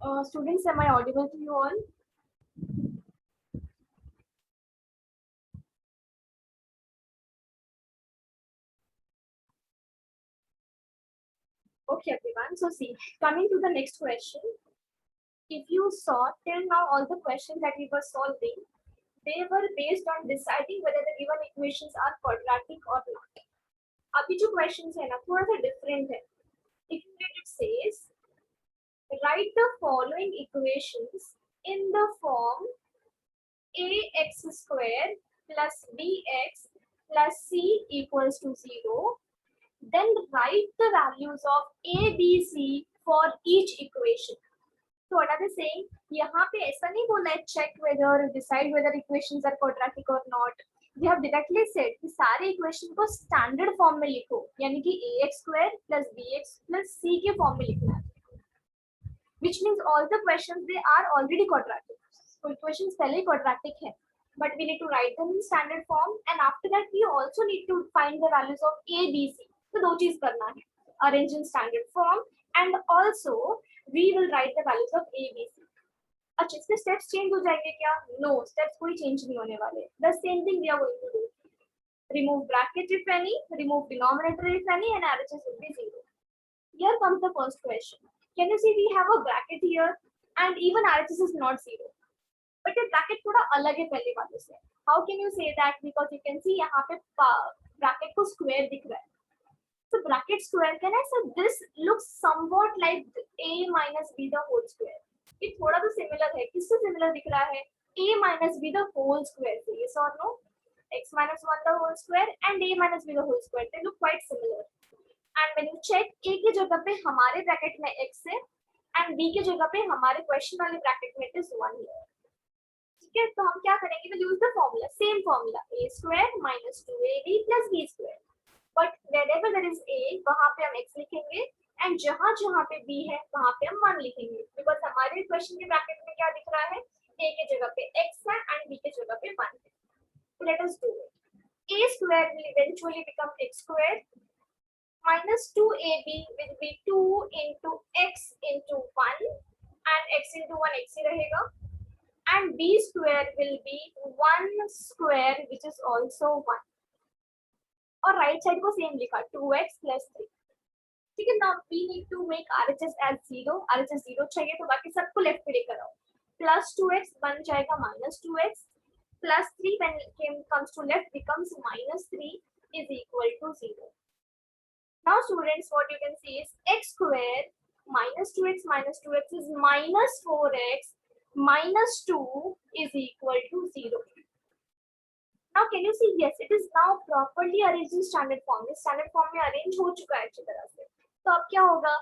Students, am I audible to you all? Okay, everyone. So see, coming to the next question. If you saw till now all the questions that we were solving, they were based on deciding whether the given equations are quadratic or not. अभी जो questions है ना थोड़ा सा different है. If it says, write the following equations in the form ax square plus bx plus c equals to 0. Then write the values of a, b, c for each equation. So what are they saying? यहाँ पे ऐसा नहीं बोला है check whether, decide whether equations are quadratic or not. We have directly said कि सारे equation को standard form में लिखो, यानी कि ax square plus bx plus c के form में लिखना है. Which means all the questions they are already quadratic. So equations पहले ही quadratic है, but we need to write them in standard form, and after that we also need to find the values of a, b, c. तो दो चीज करना है, arrange in standard form and also we will write the values of a, b, c. अच्छा इसके steps change हो जाएंगे क्या? No, steps कोई change नहीं होने वाले. The same thing we are going to do. Remove bracket if any, remove denominator if any, and RHS will be 0. Here comes the first question. Can you see we have a bracket here and even RHS is not 0. But ये bracket थोड़ा अलग है पहले वाले से. How can you say that? Because you can see यहाँ पे bracket को square दिख रहा है. So bracket square can I say this looks somewhat like a minus b the whole square. ये थोड़ा तो similar है. किससे similar दिख रहा है? a minus b the whole square से. Yes or no? X minus 1 the whole square and a minus b the whole square. They look quite similar. And when you check a की जगह पे हमारे bracket में x है and b की जगह पे हमारे question वाले bracket में it is 1 here. ठीक है, तो हम क्या करेंगे? We'll use the formula, same formula, a square minus 2ab plus b square. But wherever there is a, वहाँ पे हम x लिखेंगे, and जहाँ जहाँ पे b है, वहाँ पे हम 1 लिखेंगे. Because हमारे question के bracket में क्या दिख रहा है? a के जगह पे x है and b के जगह पे 1 है. So let us do it. A square will eventually become x square. Minus 2ab will be 2 into x into 1, and x into 1 x ही रहेगा. And b square will be 1 square which is also 1. और right side को same लिखा 2x plus 3. ठीक है, now we need to make RHS as 0. RHS 0 चाहिए तो बाकी सबको left पे लेकर आओ. Plus 2x बन जाएगा minus 2x. Plus 3 when it comes to left becomes minus 3 is equal to 0. Now students, what you can see is x square minus 2x is minus 4x minus 2 is equal to 0. Now can you see? Yes, it is now properly arranged in standard form. इस standard form में arrange हो चुका है अच्छी तरह से. तो अब क्या होगा?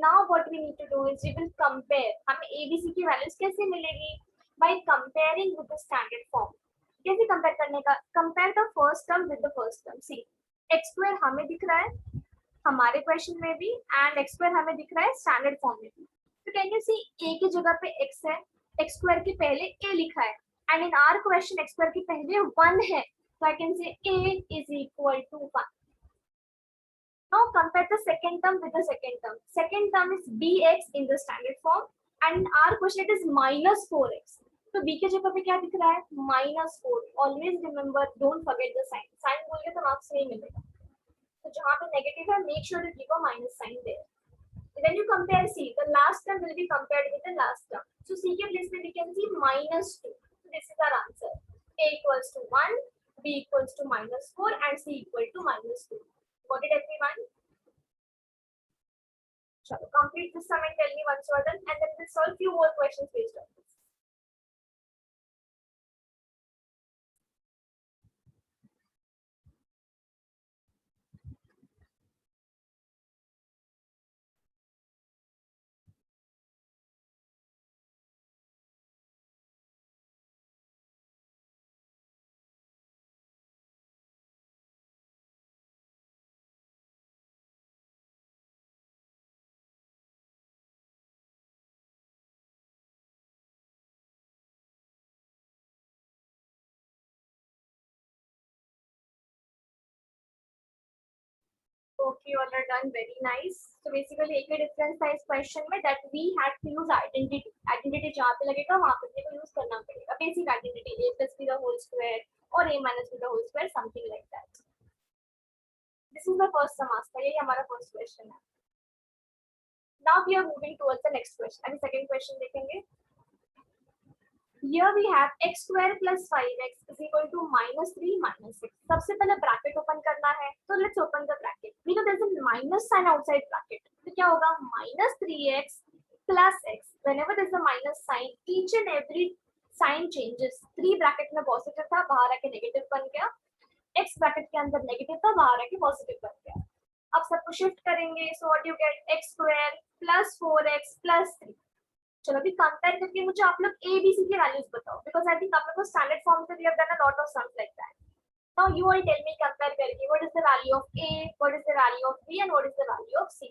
Now what we need to do is we will compare. हमें ABC की values कैसे मिलेगी? By comparing with the standard form. कैसे compare करने का? Compare the first term with the first term. See, x square हमें दिख रहा है हमारे क्वेश्चन में भी and x square हमें दिख रहा है स्टैंडर्ड फॉर्म में भी. तो कैन यू सी a की जगह पे x है, x स्क्वायर के पहले a लिखा है and in our question x square के पहले 1 है, so I can say a is equal to 1. Now compare the second term with the second term. Second term is bx in the standard form and in our question it is minus 4x. तो b के जगह पे क्या दिख रहा है? minus 4. Always remember, don't forget the sign. Sign बोलिए तो मार्क्स नहीं मिलेगा. तो जहाँ पे नेगेटिव है, make sure to keep a minus sign there. When you compare C, the last term will be compared with the last term. So C के place में we can see minus 2. So this is our answer. A equals to 1, B equals to minus 4, and C equal to minus 2. Got it, everyone? Chalo, complete this sum and tell me once you are done, and then we'll solve few more questions based on this. Okay, all are done. Very nice. So basically एक ही difference था इस question में that we had to use identity. Identity जहाँ पे लगेगा वहाँ पे अपने को use करना पड़ेगा. Basic identity a plus b the whole square or a minus b the whole square, something like that. This is the first semester. यही हमारा first question है. Now we are moving towards the next question. अभी second question देखेंगे. Here we have x square plus 5x is equal to minus 3 minus 6. सबसे पहले bracket open करना है, तो let's open the bracket. We know there's a minus sign outside bracket. तो क्या होगा? Minus 3x plus x. Whenever there's a minus sign, each and every sign changes. 3 bracket में positive था, बाहर आके negative बन गया. x bracket के अंदर negative था, बाहर आके positive बन गया. अब सबको shift करेंगे, so what you get? X square plus 4x plus 3. चलो अभी कंपेयर करके मुझे आप लोग ए बी सी की वैल्यूज बताओ बिकॉज आई थिंक आप लोग को स्टैंडर्ड फॉर्म से we have done a lot of sums like that now you all tell me compare करके what is the value of A what is the value of B and what is the value of C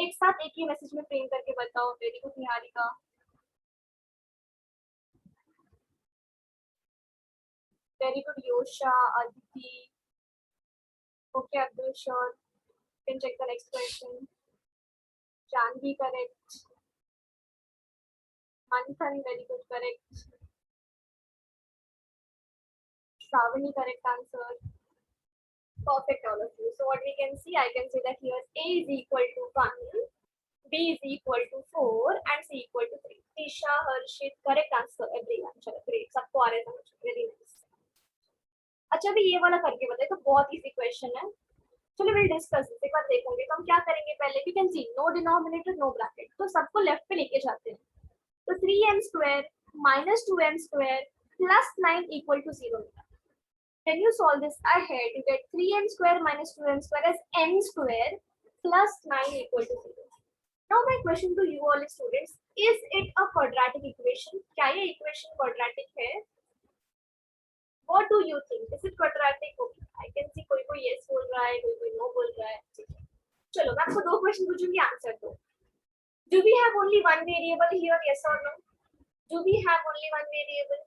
एक साथ एक ही message में frame करके बताओ very good Niharika very good Yosha Aditi okay Abdul sure can check the next question Janvi correct Manthan, very good, correct. Shravani, correct answer. Perfect, all of you. So what we can see, I can say that here A is equal to 1, B is equal to 4, and C equal to 3. Tisha, Harshit, correct answer, everyone. चलो great, सबको आ रहा है समझ, very nice. अच्छा अभी ये वाला करके बताए तो बहुत easy question है. चलो we'll discuss इस एक बार देखेंगे तो हम क्या करेंगे पहले we can see no denominator no bracket तो सबको left पे लेके जाते हैं. So 3m square minus 2m square plus 9 equal to 0. When you solve this ahead, you get 3m square minus 2m square as m square plus 9 equal to 0. Now my question to you all students, is it a quadratic equation? क्या ये equation quadratic है? What do you think? Is it quadratic? Okay. I can see कोई yes बोल रहा है, कोई no बोल रहा है. चलो मैं आपको 2 question पूछूंगी आंसर दो. Do we have only one variable here? Yes or no? Do we have only one variable?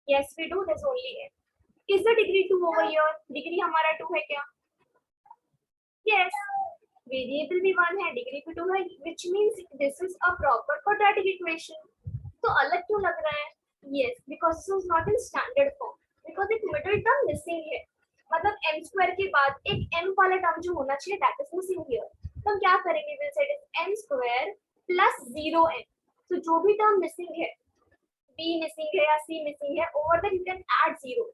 Yes, we do. There's only n. Is the degree 2 over here? Degree हमारा 2 है क्या? Yes. Variable भी 1 है, degree भी 2 है, which means this is a proper quadratic equation. तो अलग क्यों लग रहा है? Yes, because this is not in standard form. Because एक middle term missing है. मतलब m square के बाद एक m वाला term जो होना चाहिए that is missing here. तो हम क्या करेंगे will say m square plus 0n तो जो भी टर्म मिसिंग है b मिसिंग है या c मिसिंग है over that you can add 0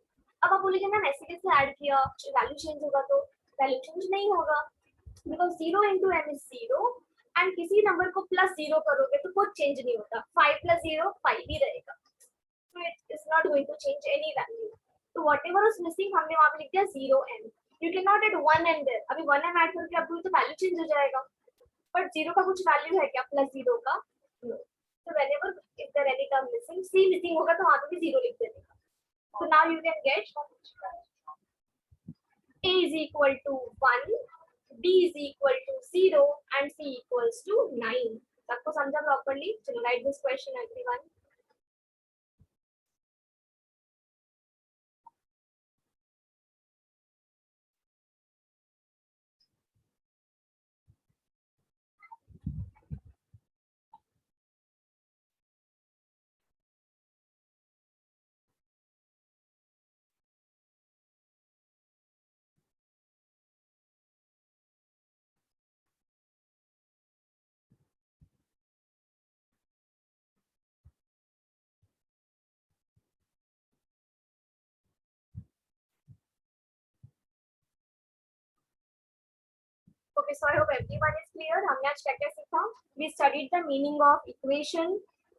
अब आप बोलेंगे मैम ऐसे कैसे ऐड किया वैल्यू चेंज होगा तो वैल्यू चेंज नहीं होगा because 0 into m is 0 and किसी नंबर को प्लस 0 करोगे तो कुछ चेंज नहीं होता 5 plus 0 5 ही रहेगा so it is not going to change any value तो whatever is missing हमने वहां पे लिख दिया 0n You cannot add 1m there. अभी 1m ऐड करके अब तो वैल्यू चेंज हो जाएगा. But 0 का कुछ वैल्यू है क्या? प्लस 0 का? No. So whenever if there any term missing, c missing होगा तो वहाँ पे भी 0 लिख देगा. So now you can get a is equal to 1, b is equal to 0, and c equals to 9. सबको समझा properly? चलो write this question everyone. Okay, so I hope everyone is clear. हमने आज क्या क्या सीखा? We studied the meaning of equation,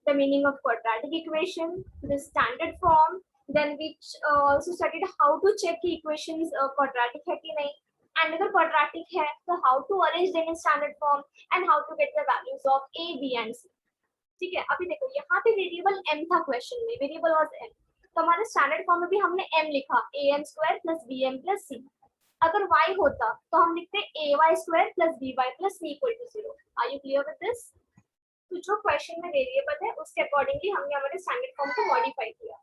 the meaning of quadratic equation, the standard form. Then we also studied how to check the equations quadratic है कि नहीं. And अगर quadratic है, so how to arrange them in standard form and how to get the values of a, b and c. ठीक है? अभी देखो यहाँ पे variable m था question में. Variable was m. तो हमारे standard form में भी हमने m लिखा. am square plus bm plus c. अगर y होता तो हम लिखते ay square plus by plus c equal to 0. Are you clear with this? तो जो क्वेश्चन में वेरिएबल है उसके अकॉर्डिंगली हमने हमारे स्टैंडर्ड फॉर्म को मॉडिफाई किया.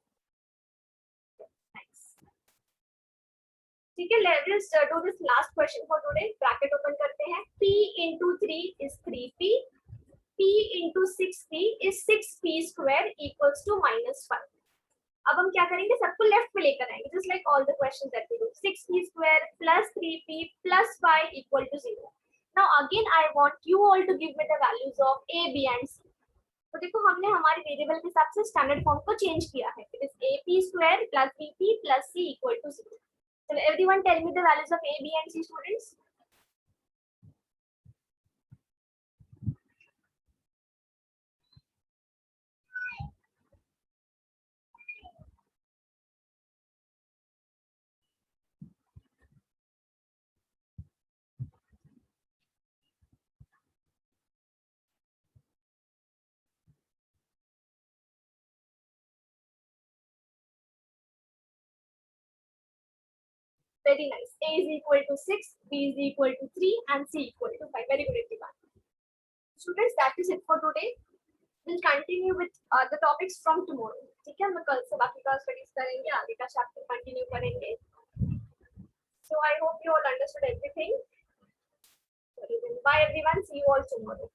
ठीक है, let's do this last question for today. Bracket open करते हैं. P into 3 is 3P. P into 6P is 6P square equals to -5. अब हम क्या करेंगे, सबको लेफ्ट पे लेकर आएंगे, just like all the questions that we do. 6P square plus 3P plus 5 equal to 0. Now again I want you all to give me the values of A, B and C. तो देखो हमने हमारे variable के हिसाब से standard form को change किया है. It is AP square plus BP plus C equal to 0. So everyone tell me the values of A, B and C, students. Very nice. A is equal to 6, B is equal to 3 and C equal to 5. Very good everyone. Students, that is it for today. We'll continue with the topics from tomorrow. ठीक है, हम कल से बाकी का studies करेंगे, आगे का चैप्टर कंटिन्यू करेंगे. So I hope you all understood everything. Bye everyone. See you all tomorrow.